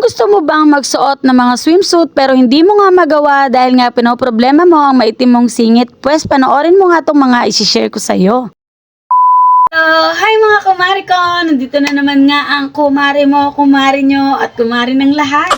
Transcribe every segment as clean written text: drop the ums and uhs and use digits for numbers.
Gusto mo bang magsuot ng mga swimsuit pero hindi mo nga magawa dahil nga pinoproblema mo ang maitim mong singit? Pwes panoorin mo nga itong mga isi-share ko sa'yo. Hi mga kumari ko! Nandito na naman nga ang kumari mo, kumari nyo at kumari ng lahat.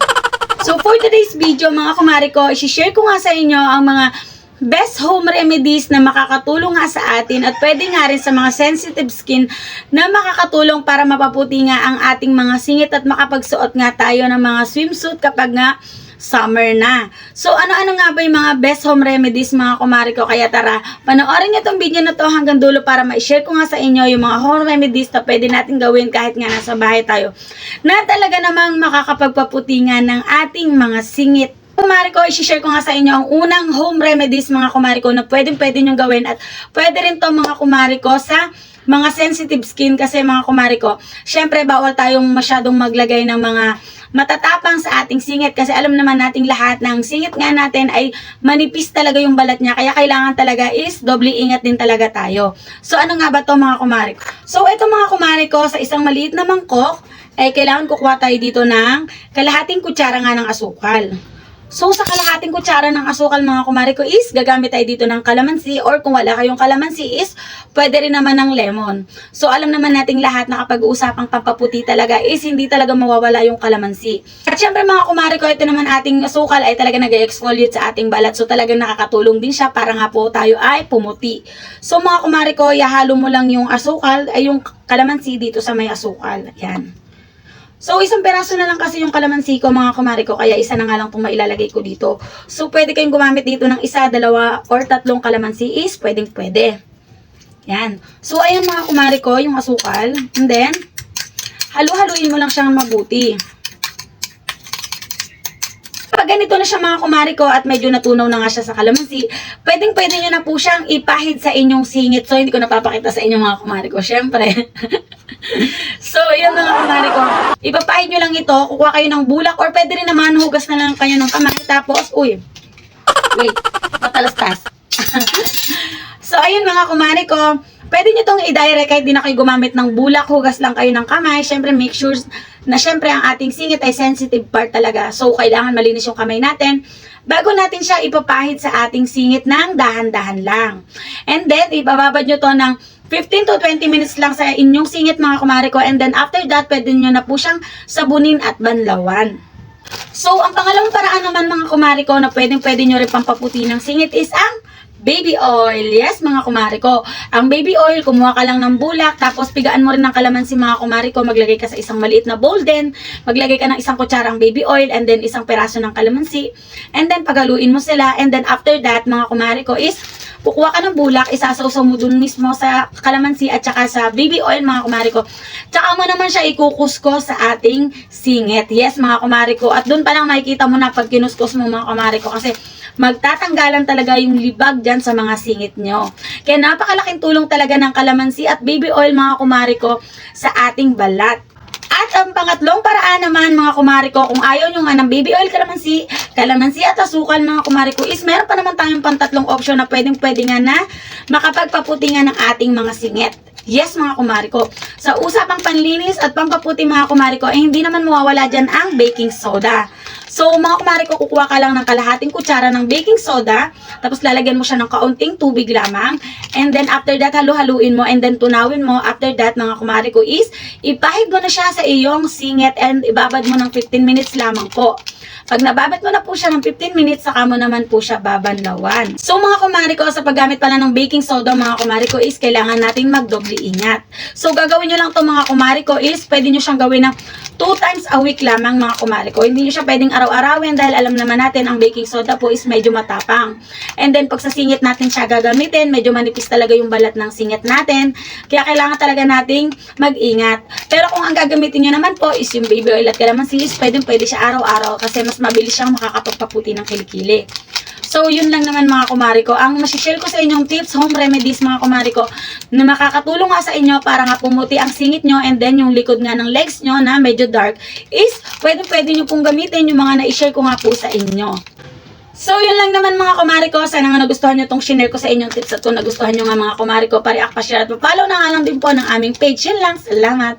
So for today's video mga kumari ko, isi-share ko nga sa inyo ang mga best home remedies na makakatulong nga sa atin at pwede nga rin sa mga sensitive skin na makakatulong para mapaputi nga ang ating mga singit at makapagsuot nga tayo ng mga swimsuit kapag nga summer na. So ano-ano nga ba yung mga best home remedies mga kumari ko? Kaya tara, panoorin nyo itong video na to hanggang dulo para ma-share ko nga sa inyo yung mga home remedies na pwede natin gawin kahit nga nasa bahay tayo na talaga namang makakapagpaputi nga ng ating mga singit. Kumari ko, i-share ko nga sa inyo ang unang home remedies mga kumari ko na pwede nyo gawin at pwede rin to mga kumari ko sa mga sensitive skin kasi mga kumari ko, syempre bawal tayong masyadong maglagay ng mga matatapang sa ating singit kasi alam naman nating lahat ng singit nga natin ay manipis talaga yung balat niya kaya kailangan talaga is doble ingat din talaga tayo. So ano nga ba to mga kumari ko? So ito mga kumari ko, sa isang maliit na mangkok ay kailangan kukuha tayo dito ng kalahating kutsara nga ng asukal. So, sa kalahating kutsara ng asukal mga kumari ko is, gagamit tayo dito ng kalamansi or kung wala kayong kalamansi is, pwede rin naman ng lemon. So, alam naman nating lahat na kapag usapang pampaputi talaga is, hindi talaga mawawala yung kalamansi. At syempre mga kumari ko, ito naman ating asukal ay talaga nag-exfoliate sa ating balat. So, talagang nakakatulong din siya para nga po tayo ay pumuti. So, mga kumari ko, ihalo mo lang yung asukal, ay yung kalamansi dito sa may asukal. Yan. So, isang peraso na lang kasi yung kalamansi ko mga kumari ko, kaya isa na nga lang itong mailalagay ko dito. So, pwede kayong gumamit dito ng isa, dalawa, or tatlong kalamansi is pwedeng-pwede. Yan. So, ayan mga kumari ko, yung asukal. And then, halu-haluin mo lang siyang mabuti. Pag ganito na siya mga kumari ko at medyo natunaw na nga siya sa kalamansi, pwedeng-pwede nyo na po siyang ipahid sa inyong singit. So, hindi ko napapakita sa inyo mga kumari ko, syempre. So, yun mga kumari ko. Ipapahid nyo lang ito, kukuha kayo ng bulak or pwede rin naman hugas na lang kayo ng kamay. Tapos, uy, wait, matalastas. So, ayun mga kumari ko, pwede nyo itong i-direct kahit di na kayo gumamit ng bulak, hugas lang kayo ng kamay. Siyempre, make sure na siyempre ang ating singit ay sensitive part talaga. So, kailangan malinis yung kamay natin bago natin siya ipapahid sa ating singit ng dahan-dahan lang. And then, ibababad nyo to ng 15 to 20 minutes lang sa inyong singit mga kumari ko. And then, after that, pwede nyo na po siyang sabunin at banlawan. So, ang pangalawang paraan naman mga kumari ko na pwede nyo rin pampaputi ng singit is ang baby oil. Yes, mga kumari ko. Ang baby oil, kumuha ka lang ng bulak, tapos pigaan mo rin ng kalamansi mga kumari ko. Maglagay ka sa isang maliit na bowl din. Maglagay ka ng isang kutsarang baby oil and then isang peraso ng kalamansi. And then paghaluin mo sila. And then after that, mga kumari ko is kukuha ka ng bulak, isasawsaw mo dun mismo sa kalamansi at saka sa baby oil mga kumari ko. Tsaka mo naman siya ikukuskos sa ating singit. Yes, mga kumari ko. At dun pa lang makikita mo na pag kinuskos mo mga kumari ko kasi magtatanggalan talaga yung libag dyan sa mga singit nyo. Kaya napakalaking tulong talaga ng kalamansi at baby oil mga kumari ko sa ating balat. At ang pangatlong paraan naman mga kumari ko, kung ayaw nyo nga ng baby oil, kalamansi at asukal mga kumari ko, is meron pa naman tayong pantatlong option na pwede nga na makapagpaputi nga ng ating mga singit. Yes mga kumari ko, sa usapang panlinis at pampaputi mga kumari ko, eh hindi naman mawawala dyan ang baking soda. So mga kumari ko, kukuha ka lang ng kalahating kutsara ng baking soda, tapos lalagyan mo siya ng kaunting tubig lamang, and then after that, halu-haluin mo, and then tunawin mo. After that mga kumari ko is, ipahid mo na siya sa iyong singit and ibabad mo ng 15 minutes lamang po. Pag nababad mo na po siya ng 15 minutes, saka mo naman po siya babanlawan. So mga kumari ko, sa paggamit pala ng baking soda mga kumari ko is, kailangan natin magdoble ingat. So gagawin nyo lang to mga kumari ko is, pwede nyo siyang gawin ng 2 times a week lamang mga kumari ko. Hindi nyo siya pwedeng araw-arawin dahil alam naman natin ang baking soda po is medyo matapang. And then pag sa singit natin siya gagamitin, medyo manipis talaga yung balat ng singit natin. Kaya kailangan talaga nating mag-ingat. Pero kung ang gagamitin nyo naman po is yung baby oil at kalamansi, pwede siya araw-araw kasi mas mabilis siyang makakapagpaputi ng kilikili. So, yun lang naman mga kumari ko. Ang masishare ko sa inyong tips, home remedies mga kumari ko, na makakatulong nga sa inyo para nga pumuti ang singit nyo and then yung likod nga ng legs nyo na medyo dark is pwede nyo pong gamitin yung mga na-share ko nga po sa inyo. So, yun lang naman mga kumari ko. Sana nga nagustuhan nyo itong shinare ko sa inyong tips at kung nagustuhan nyo nga mga kumari ko, pare-act pa share at follow na nga lang din po ng aming page. Yun lang. Salamat!